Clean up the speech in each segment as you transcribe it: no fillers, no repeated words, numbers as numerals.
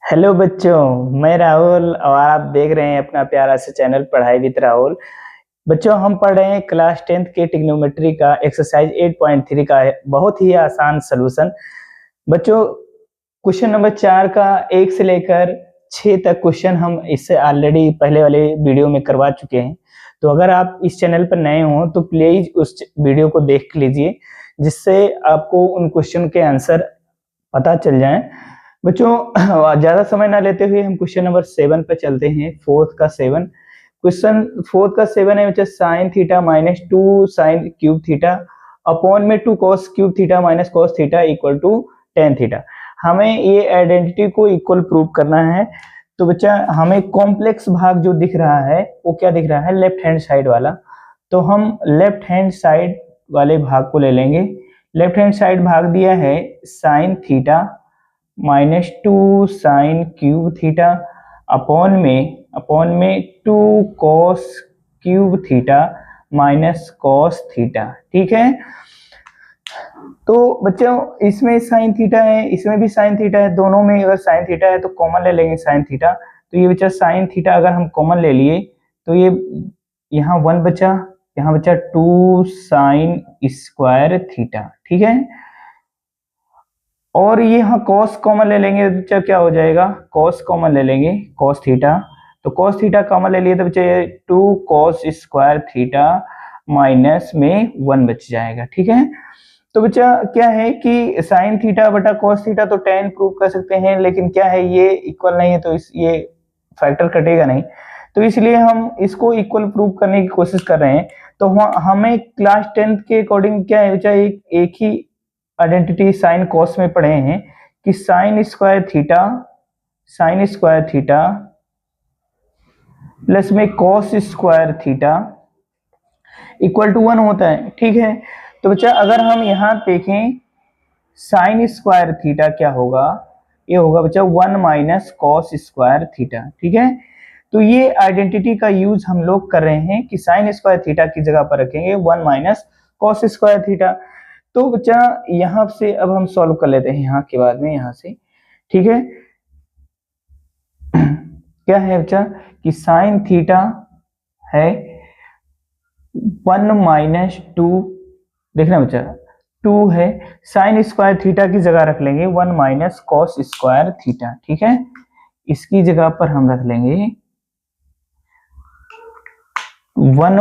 Hello बच्चों, मैं राहुल और आप देख रहे हैं अपना प्यारा सा चैनल पढ़ाई विद राहुल। बच्चों, हम पढ़ रहे हैं क्लास 10th के ट्रिग्नोमेट्री का एक्सरसाइज 8.3 का है बहुत ही आसान सॉल्यूशन। बच्चों, क्वेश्चन नंबर 4 का 1 से लेकर 6 तक क्वेश्चन हम इससे ऑलरेडी पहले वाले वीडियो में करवा चुके हैं। तो अगर आप इस चैनल पर नए हो तो प्लीज उस वीडियो को देख लीजिए, जिससे आपको उन क्वेश्चन के आंसर पता चल जाए। बच्चों, ज्यादा समय ना लेते हुए हम क्वेश्चन नंबर 7 पे चलते हैं। फोर्थ का 7 क्वेश्चन, फोर्थ का 7 है बच्चा sine theta minus 2 sine cube theta upon में 2 cos cube theta minus cos theta equal to ten theta. हमें ये आइडेंटिटी को इक्वल प्रूव करना है। तो बच्चा, हमें कॉम्प्लेक्स भाग जो दिख रहा है वो क्या दिख रहा है, लेफ्ट हैंड साइड वाला। तो हम लेफ्ट हैंड साइड वाले भाग को ले लेंगे। लेफ्ट हैंड साइड भाग दिया है sign theta minus 2 sine cube theta upon में 2 cos cube theta minus cos theta. ठीक है। तो बच्चों, इसमें साइन थीटा है, इसमें भी साइन थीटा है, दोनों में अगर साइन थीटा है तो कॉमन ले लेंगे साइन थीटा। तो ये बच्चा साइन थीटा अगर हम कॉमन ले लिए तो ये यहाँ 1 बचा, यहाँ बचा 2 साइन स्क्वायर थीटा। ठीक है। और ये यहाँ कॉस कॉमन ले लेंगे तो क्या हो जाएगा, कॉस कॉमन ले लेंगे कॉस थीटा। तो कॉस थीटा कॉमन ले लिए तो बच्चे 2 कॉस स्क्वायर थीटा माइनस में 1 बच जाएगा। ठीक है। तो बच्चा क्या है कि साइन थीटा बटा कॉस थीटा तो tan प्रूव कर सकते हैं, लेकिन क्या है ये इक्वल नहीं है, तो ये फैक्टर कटेगा नहीं, तो इसलिए हम इसको इक्वल प्रूव करने की कोशिश कर रहे हैं। तो हमें क्लास 10th के अकॉर्डिंग क्या है बच्चा, एक ही आइडेंटिटी साइन कॉस में पढ़े हैं कि साइन स्क्वायर थीटा प्लस में cos square theta equal to 1 होता है। ठीक है। तो बच्चा, अगर हम यहां देखें साइन स्क्वायर थीटा क्या होगा, ये होगा बच्चा 1 माइनस कॉस स्क्वायर थीटा। ठीक है। तो ये आइडेंटिटी का यूज हम लोग कर रहे हैं कि साइन स्क्वायर थीटा की जगह पर रखेंगे 1 माइनस कॉस स्क्वायर थीटा। तो बच्चा, यहां से अब हम सॉल्व कर लेते हैं यहाँ के बाद में, यहां से। ठीक है। क्या है बच्चा कि साइन थीटा है 1 माइनस 2, देखना बच्चा 2 है, साइन स्क्वायर थीटा की जगह रख लेंगे 1 माइनस कॉस स्क्वायर थीटा। ठीक है। इसकी जगह पर हम रख लेंगे 1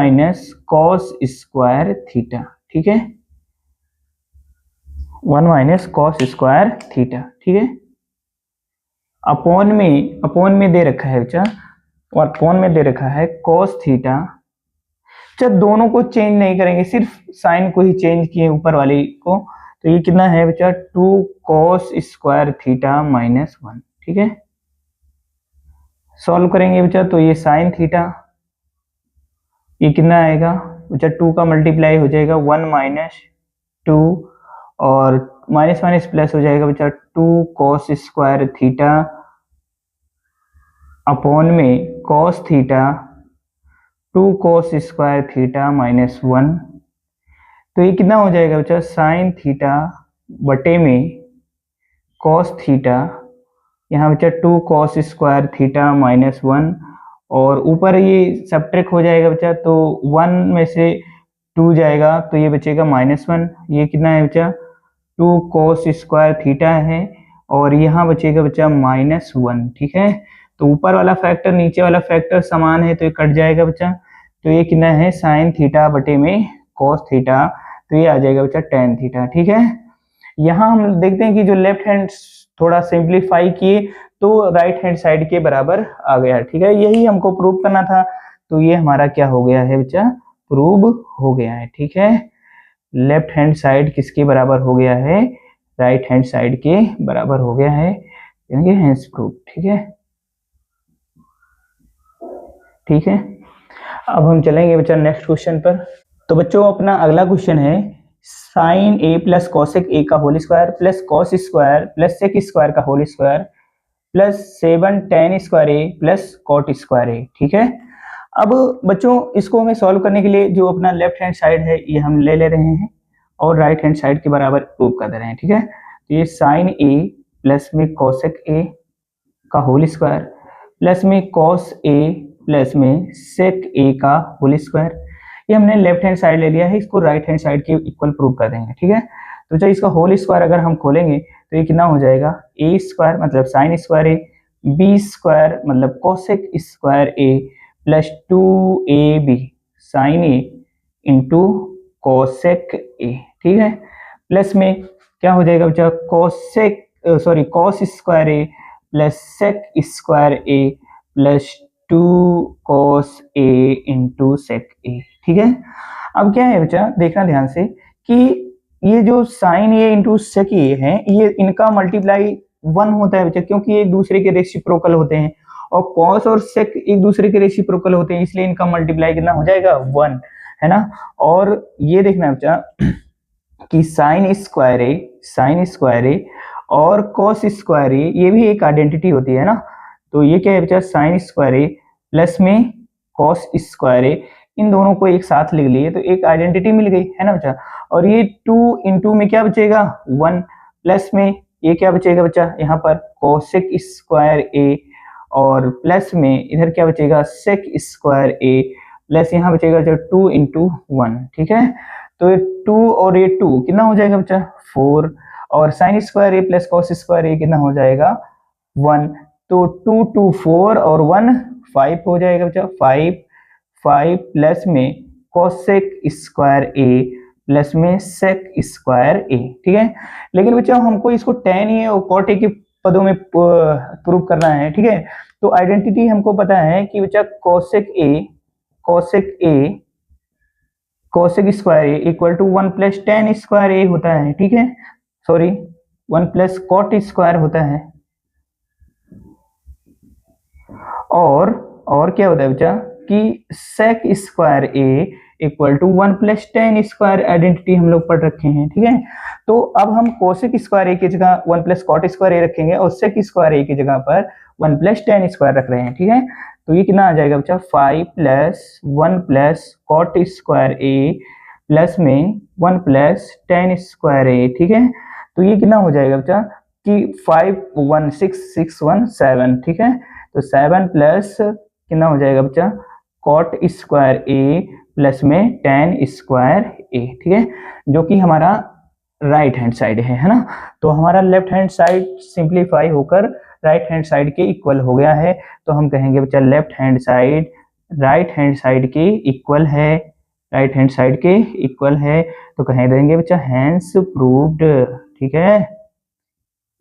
माइनस कॉस स्क्वायर थीटा। ठीक है। 1 माइनस कॉस स्क्वायर थीटा। ठीक है। अपॉन में दे रखा है बच्चा, और अपॉन में दे रखा है कॉस थीटा। अच्छा, दोनों को चेंज नहीं करेंगे, सिर्फ साइन को ही चेंज किए ऊपर वाली को। तो ये कितना है बच्चा 2 कॉस स्क्वायर थीटा माइनस 1। ठीक है। सॉल्व करेंगे बच्चा तो ये साइन थीटा, ये कितना आएगा बच्चा 2 का मल्टीप्लाई हो जाएगा 1 माइनस 2 और माइनस माइनस प्लस हो जाएगा बच्चा 2 कॉस स्क्वायर थीटा अपॉन में cos theta 2 cos square theta minus 1। तो ये कितना हो जाएगा बच्चा साइन थीटा बटे में कॉस थीटा, यहाँ बच्चा 2 कॉस स्क्वायर थीटा माइनस 1, और ऊपर ये सब्ट्रैक्ट हो जाएगा बच्चा, तो 1 में से 2 जाएगा तो ये बचेगा माइनस 1। ये कितना है बच्चा 2 कॉस स्क्वायर थीटा है, और यहाँ बचेगा बच्चा माइनस 1। ठीक है। तो ऊपर वाला फैक्टर नीचे वाला फैक्टर समान है तो ये कट जाएगा बच्चा। तो ये कितना है साइन थीटा बटे में कॉस थीटा, तो ये आ जाएगा बच्चा टेन थीटा। ठीक है। यहाँ हम देखते हैं कि जो लेफ्ट हैंड थोड़ा सिंप्लीफाई किए तो राइट हैंड साइड के बराबर आ गया। ठीक है। यही हमको प्रूव करना था, तो ये हमारा क्या हो गया है बच्चा, प्रूव हो गया है। ठीक है। लेफ्ट हैंड साइड किसके बराबर हो गया है, राइट हैंड साइड के बराबर हो गया है, यानी हैंस प्रूव। ठीक है। ठीक है। अब हम चलेंगे बच्चा नेक्स्ट क्वेश्चन पर। तो बच्चों, अपना अगला क्वेश्चन है sine A plus cosec A का whole square plus cos square plus sec square का whole square plus 7 tan square A plus cot square A. ठीक है। अब बच्चों, इसको हमें सॉल्व करने के लिए जो अपना लेफ्ट हैंड साइड है ये हम ले रहे हैं और राइट हैंड साइड के बराबर प्रूव कर दे रहे हैं। ठीक है। तो ये साइन ए प्लस में कोसेक ए का होल स्क्वायर प्लस में कॉस ए प्लस में सेक ए का होल स्क्वायर। ये हमने लेफ्ट हैंड साइड ले लिया है, इसको राइट हैंड साइड के इक्वल प्रूव कर देंगे, ठीक है। तो जब इसका होल स्क्वायर अगर हम खोलेंगे तो ये कितना हो जाएगा, ए स्क्वायर मतलब sine square A, B square मतलब cosec square A plus 2ab sine A into cosec A, ठीक है। प्लस में क्या हो जाएगा बच्चा, cos square A plus sec square A plus 2 cos A into sec A, ठीक है। अब क्या है बच्चा, देखना ध्यान से कि ये जो साइन ए इंटू सेक ए है, ये इनका मल्टीप्लाई 1 होता है बच्चा, क्योंकि ये एक दूसरे के रेसिप्रोकल होते हैं, और कॉस और सेक एक दूसरे के रेसिप्रोकल होते हैं, इसलिए इनका मल्टीप्लाई कितना हो जाएगा, 1, है ना। और ये देखना बच्चा कि साइन स्क्वायर ए और कॉस स्क्वायर ए, ये भी एक आइडेंटिटी होती है ना। तो ये क्या है बच्चा, साइन स्क्वायर ए प्लस में कॉस स्क्वायर ए, इन दोनों को एक साथ लिख लिए तो एक आइडेंटिटी मिल गई, है ना बच्चा। और ये 2 इंटू में क्या बचेगा, 1 प्लस में ये क्या बचेगा बच्चा, यहाँ पर कोसेक स्क्वायर ए, और प्लस में इधर क्या बचेगा, सेक स्क्वायर ए, प्लस यहाँ बचेगा जो 2 इंटू 1, ठीक है। तो ये 2 और ये 2 कितना हो जाएगा बच्चा, 4, और sign square A plus cos square ए कितना हो जाएगा, 1। तो 2 2 4 और 1 5 हो जाएगा बच्चा, 5 प्लस में कोसेक स्क्वायर ए प्लस में सेक स्क्वायर ए, ठीक है। लेकिन बच्चा हमको इसको tan ए और cot ए के पदों में प्रूव करना है, ठीक है। तो आइडेंटिटी हमको पता है कि बच्चा cosec square A equal to 1 plus tan square A होता है, ठीक है। सॉरी 1 प्लस cot स्क्वायर होता है, और क्या होता है बच्चा कि sec square A equal to 1 plus tan square, identity हम लोग पढ़ रखे हैं, ठीक है। तो अब हम कोसेक स्क्वायर ए की जगह 1 प्लस cot स्क्वायर ए रखेंगे और सेक स्क्वायर ए की जगह पर 1 प्लस tan स्क्वायर रख रहे हैं, ठीक है। तो ये कितना आ जाएगा बच्चा, 5 plus 1 plus cot square A plus में 1 प्लस tan स्क्वायर ए, ठीक है। तो ये कितना हो जाएगा बच्चा कि 5 1 6 6 1 7, ठीक है। तो 7 प्लस कितना हो जाएगा बच्चा, cot स्क्वायर ए प्लस में tan स्क्वायर ए, ठीक है, जो कि हमारा राइट हैंड साइड है ना। तो हमारा लेफ्ट हैंड साइड सिंप्लीफाई होकर राइट हैंड साइड के इक्वल हो गया है। तो हम कहेंगे बच्चा left hand side right hand side के इक्वल है, राइट हैंड साइड के इक्वल है। तो कह देंगे बच्चा हैंस प्रूव्ड, ठीक है,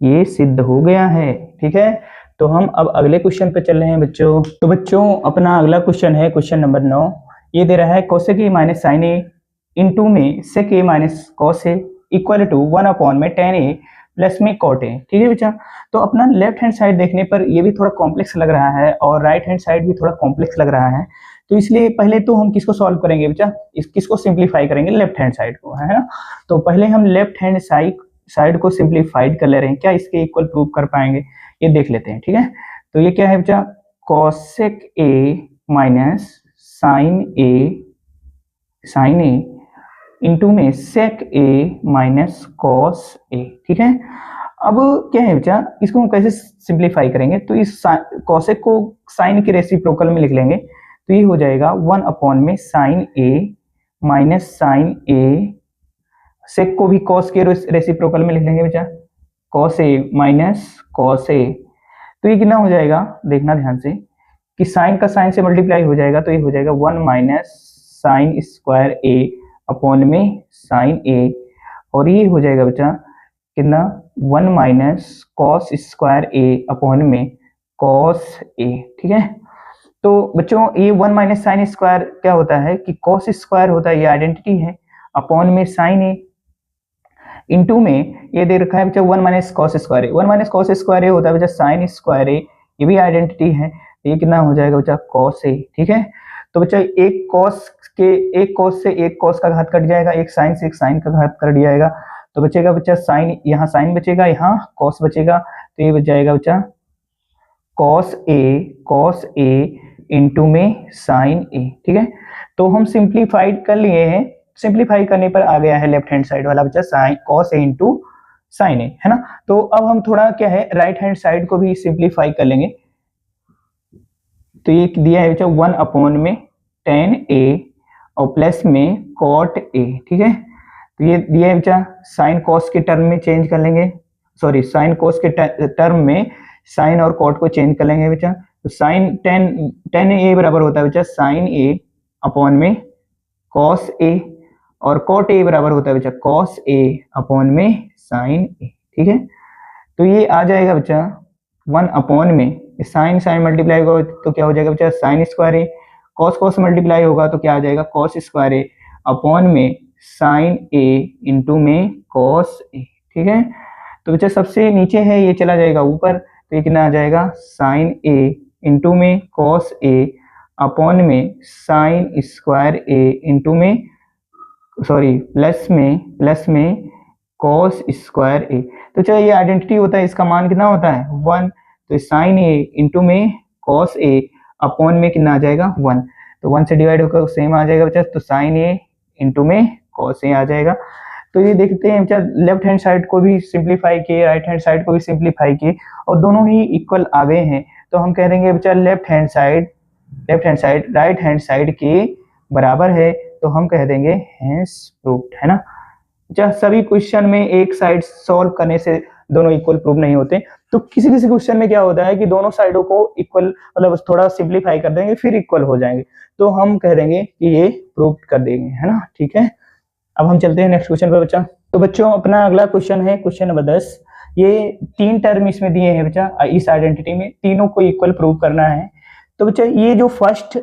ये सिद्ध हो गया है, ठीक है। तो हम अब अगले क्वेश्चन पे चल रहे हैं बच्चों। तो बच्चों अपना अगला क्वेश्चन है क्वेश्चन नंबर 9। ये दे रहा है cosec A minus sine A into में sec A minus cos A equal to 1 upon में tan ए प्लस में cot ए, ठीक है बच्चा। तो अपना लेफ्ट हैंड साइड देखने पर ये भी थोड़ा कॉम्प्लेक्स लग रहा है और राइट हैंड साइड भी थोड़ा कॉम्प्लेक्स लग रहा है। तो इसलिए पहले तो हम किसको सॉल्व करेंगे बच्चा, किसको सिंप्लीफाई करेंगे, लेफ्ट हैंड साइड को, है ना। तो पहले हम लेफ्ट हैंड साइड को सिंप्लीफाइड कर ले रहे हैं, क्या इसके इक्वल प्रूव कर पाएंगे ये देख लेते हैं, ठीक है। तो ये क्या है बच्चा, cosec A minus sine A into में सेक ए माइनस कॉस ए, ठीक है। अब क्या है बच्चा, इसको हम कैसे सिंप्लीफाई करेंगे, तो इस कोसेक को साइन के रेसिप्रोकल में लिख लेंगे। तो ये हो जाएगा 1 अपॉन में साइन ए माइनस साइन ए, सेक को भी कॉस के रेसिप्रोकल में लिख लेंगे बच्चा, कॉस ए माइनस कॉस ए। तो ये कितना हो जाएगा, देखना ध्यान से कि साइन का साइन से मल्टीप्लाई हो जाएगा। तो ये हो जाएगा 1 minus sign square A upon में साइन ए, और ये हो जाएगा बच्चा कितना, 1 minus cos square A upon में कॉस ए, ठीक है। तो बच्चों ये 1 माइनस साइन स्क्वायर क्या होता है कि कॉस स्क्वायर होता है, ये आइडेंटिटी है, अपॉन में साइन ए, इंटू में ये दे रखा है बच्चा 1 minus cos square A. 1 minus cos square A होता है बच्चा साइन स्क्वायर ए, ये भी आइडेंटिटी है। ये कितना हो जाएगा बच्चा, कॉस ए, ठीक है। तो बच्चा एक कॉस से एक कॉस का घात कट जाएगा, एक साइन से एक साइन का घात कट जाएगा। तो बचेगा बच्चा साइन, यहाँ साइन बचेगा, यहाँ कॉस बचेगा। तो ये बच जाएगा बच्चा कॉस ए इंटू में साइन ए, ठीक है। तो हम सिंप्लीफाइड कर लिए हैं, सिंप्लीफाई करने पर आ गया है लेफ्ट हैंड साइड वाला बच्चा sine cos A into sine ए, है ना। तो अब हम थोड़ा क्या है राइट हैंड साइड को भी सिंप्लीफाई कर लेंगे। तो ये दिया है बच्चा 1 अपॉन में tan a और प्लस में cot a, ठीक है। तो ये दिया है बच्चा साइन कॉस के टर्म में चेंज कर लेंगे, सॉरी साइन कॉस के टर्म में साइन और कॉट को चेंज कर लेंगे बच्चा। तो साइन टेन ए बराबर होता है बच्चा साइन ए अपॉन में कॉस ए, और कॉट ए बराबर होता है बच्चा कॉस ए अपॉन में साइन ए, ठीक है। तो ये आ जाएगा बच्चा 1 अपॉन में साइन साइन मल्टीप्लाई होगा तो क्या हो जाएगा बच्चा साइन स्क्वायर ए, कॉस कॉस मल्टीप्लाई होगा तो क्या आ जाएगा कॉस स्क्वायर ए अपॉन में साइन ए इंटू में कॉस ए, ठीक है। तो बच्चा सबसे नीचे है ये चला जाएगा ऊपर, तो ये कितना आ जाएगा साइन ए इंटू में कॉस ए अपॉन में साइन स्क्वायर ए इंटू में सॉरी प्लस में कॉस स्क्वायर ए। तो चलो ये आइडेंटिटी होता है, इसका मान कितना होता है 1, तो साइन ए इंटू में कॉस ए अपॉन में कितना आ जाएगा 1, तो 1 से डिवाइड होकर सेम आ जाएगा बच्चा, तो साइन ए इंटू में कॉस ए आ जाएगा। तो ये देखते हैं बच्चा लेफ्ट हैंड साइड को भी सिंप्लीफाई किए, राइट हैंड साइड को भी सिंप्लीफाई किए और दोनों ही इक्वल आ गए हैं, तो हम कह देंगे बच्चा left hand side right hand side के बराबर है, तो हम कह देंगे हेंस प्रूव्ड, है ना। बच्चा सभी क्वेश्चन में एक साइड सॉल्व करने से दोनों इक्वल प्रूव नहीं होते, तो किसी किसी क्वेश्चन में क्या होता है कि दोनों साइडों को इक्वल मतलब थोड़ा सिंप्लीफाई कर देंगे फिर इक्वल हो जाएंगे, तो हम कह देंगे कि ये प्रूव कर देंगे, है ना, ठीक है। अब हम चलते हैं नेक्स्ट क्वेश्चन पर बच्चा। तो बच्चों अपना अगला क्वेश्चन है क्वेश्चन नंबर 10। ये 3 टर्म इसमें दिए हैं बच्चा, इस आइडेंटिटी में तीनों को इक्वल प्रूव करना है। तो बच्चा ये जो फर्स्ट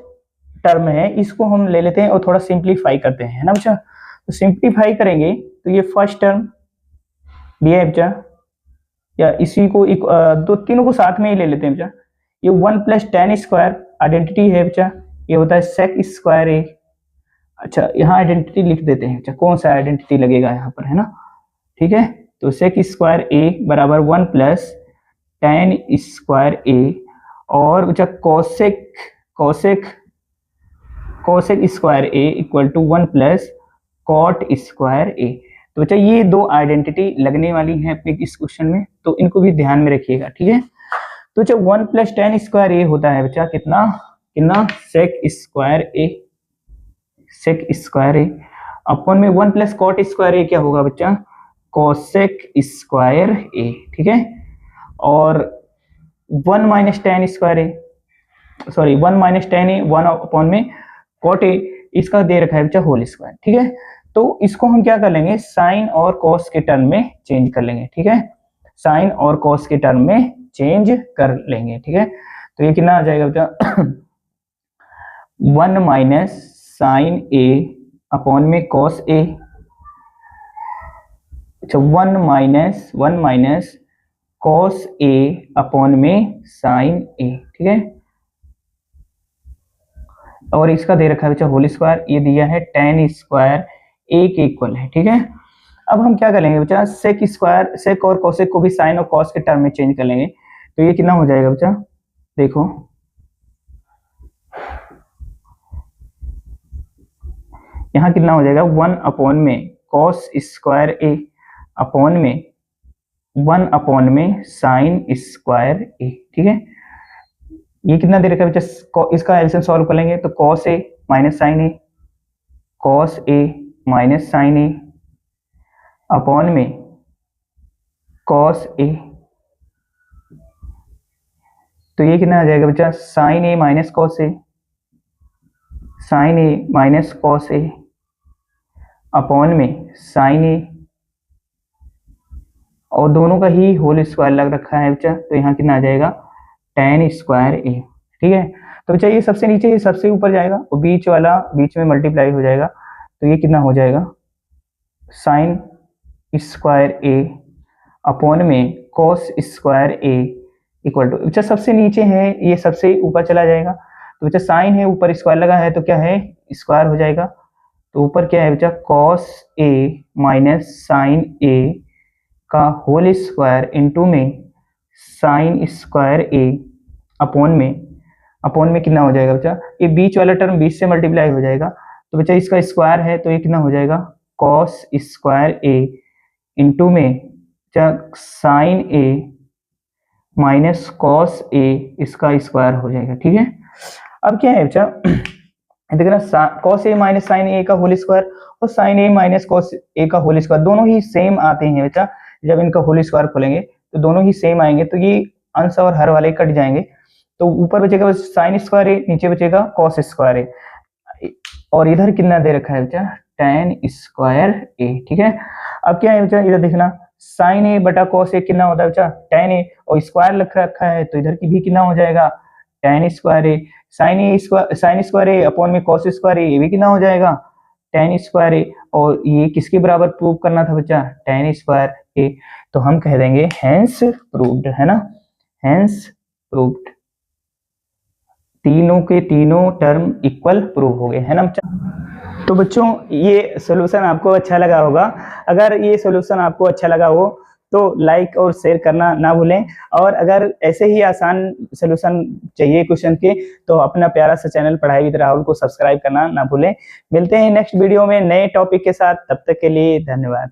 टर्म है इसको हम ले लेते हैं और थोड़ा सिंप्लीफाई करते हैं, है ना बच्चा। तो सिंप्लीफाई करेंगे तो ये फर्स्ट टर्म दिया है बच्चा, या इसी को दो तीनों को साथ में ही ले लेते हैं बच्चा। ये 1 प्लस tan स्क्वायर आइडेंटिटी है बच्चा, ये होता है सेक स्क्वायर ए। अच्छा यहाँ आइडेंटिटी लिख देते हैं बच्चा, कौन सा आइडेंटिटी लगेगा यहाँ पर, है ना, ठीक है। तो सेक स्क्वायर ए बराबर 1 प्लस tan स्क्वायर ए, और बच्चा cosec square A equal to 1 plus cot square A. तो बच्चा ये दो आइडेंटिटी लगने वाली हैं अपने इस क्वेश्चन में, तो इनको भी ध्यान में रखिएगा, ठीक है। तो बच्चा 1 प्लस tan स्क्वायर ए होता है बच्चा कितना सेक स्क्वायर ए अपन में 1 प्लस कॉट स्क्वायर ए क्या होगा बच्चा कोसेक स्क्वायर ए, ठीक है। और 1 माइनस tan स्क्वायर ए, सॉरी 1 माइनस tan ए 1 अपॉन में कॉट ए, इसका दे रखा है बच्चा होल स्क्वायर, ठीक है। तो इसको हम क्या कर लेंगे साइन और कॉस के टर्म में चेंज कर लेंगे, ठीक है, साइन और कॉस के टर्म में चेंज कर लेंगे, ठीक है। तो ये कितना आ जाएगा बच्चा 1 माइनस साइन ए अपॉन में कॉस ए, अच्छा 1 माइनस कॉस ए अपॉन में साइन ए, ठीक है। और इसका दे रखा है बच्चा होल स्क्वायर, ये दिया है tan स्क्वायर ए के इक्वल है, ठीक है। अब हम क्या करेंगे बच्चा सेक और कोसेक को भी साइन और कॉस के टर्म में चेंज कर लेंगे, तो ये कितना हो जाएगा बच्चा देखो, यहाँ कितना हो जाएगा 1 अपॉन में कॉस स्क्वायर ए अपॉन में 1 अपॉन में साइन स्क्वायर ए, ठीक है। ये कितना दे रखा है बच्चा, इसका एलसीएम सॉल्व कर लेंगे तो cos A minus sine A, cos A minus sine A upon में कॉस ए, तो ये कितना आ जाएगा बच्चा साइन ए माइनस कॉस ए, साइन ए माइनस कॉस ए अपॉन में साइन ए, और दोनों का ही होल स्क्वायर लग रखा है बच्चा, तो यहाँ कितना आ जाएगा tan स्क्वायर ए, ठीक है। तो बच्चा ये सबसे नीचे ये सबसे ऊपर जाएगा और बीच वाला बीच में मल्टीप्लाई हो जाएगा, तो ये कितना हो जाएगा साइन स्क्वायर ए अपॉन में cos square A equal to, बच्चा सबसे नीचे है ये सबसे ऊपर चला जाएगा, तो बच्चा साइन है ऊपर स्क्वायर लगा है तो क्या है स्क्वायर हो जाएगा, तो ऊपर क्या है बच्चा कॉस ए माइनस साइन ए का होल स्क्वायर इनटू में साइन स्क्वायर ए अपॉन में कितना हो जाएगा बच्चा, ये बीच वाला टर्म बीच से मल्टीप्लाई हो जाएगा, तो बच्चा इसका स्क्वायर है तो ये कितना हो जाएगा कॉस स्क्वायर ए इंटू में साइन ए माइनस कॉस ए इसका स्क्वायर हो जाएगा। ठीक है, अब क्या है बच्चा, देखना कॉस ए माइनस साइन ए का होल स्क्वायर और साइन ए माइनस कॉस ए का होल स्क्वायर दोनों ही सेम आते हैं बच्चा। जब इनका होल स्क्वायर खोलेंगे तो दोनों ही सेम आएंगे, तो ये अंश और हर वाले कट जाएंगे, तो ऊपर बचेगा बस साइन स्क्वायर ए, नीचे बचेगा कॉस स्क्वायर ए, और इधर कितना दे रखा है बच्चा, tan स्क्वायर ए। ठीक है, अब क्या है बच्चा, इधर देखना साइन ए बटा कॉस ए कितना होता है बच्चा, tan ए, और स्क्वायर रखा है तो इधर की भी कितना हो जाएगा, tan square A. Sign square A upon में कॉस स्क्वायर ए, ये भी कितना हो जाएगा, tan स्क्वायर ए। और ये किसके बराबर प्रूव करना था बच्चा, tan स्क्वायर ए, तो हम कह देंगे हेंस प्रूव्ड, है ना, हेंस प्रूव्ड। तीनों के तीनों टर्म इक्वल प्रूव हो गए, है ना बच्चा। तो बच्चों ये सॉल्यूशन आपको अच्छा लगा होगा। अगर ये सॉल्यूशन आपको अच्छा लगा हो तो लाइक और शेयर करना ना भूलें, और अगर ऐसे ही आसान सॉल्यूशन चाहिए क्वेश्चन के तो अपना प्यारा सा चैनल पढ़ाई विद राहुल को सब्सक्राइब करना ना भूलें। मिलते हैं नेक्स्ट वीडियो में नए टॉपिक के साथ, तब तक के लिए धन्यवाद।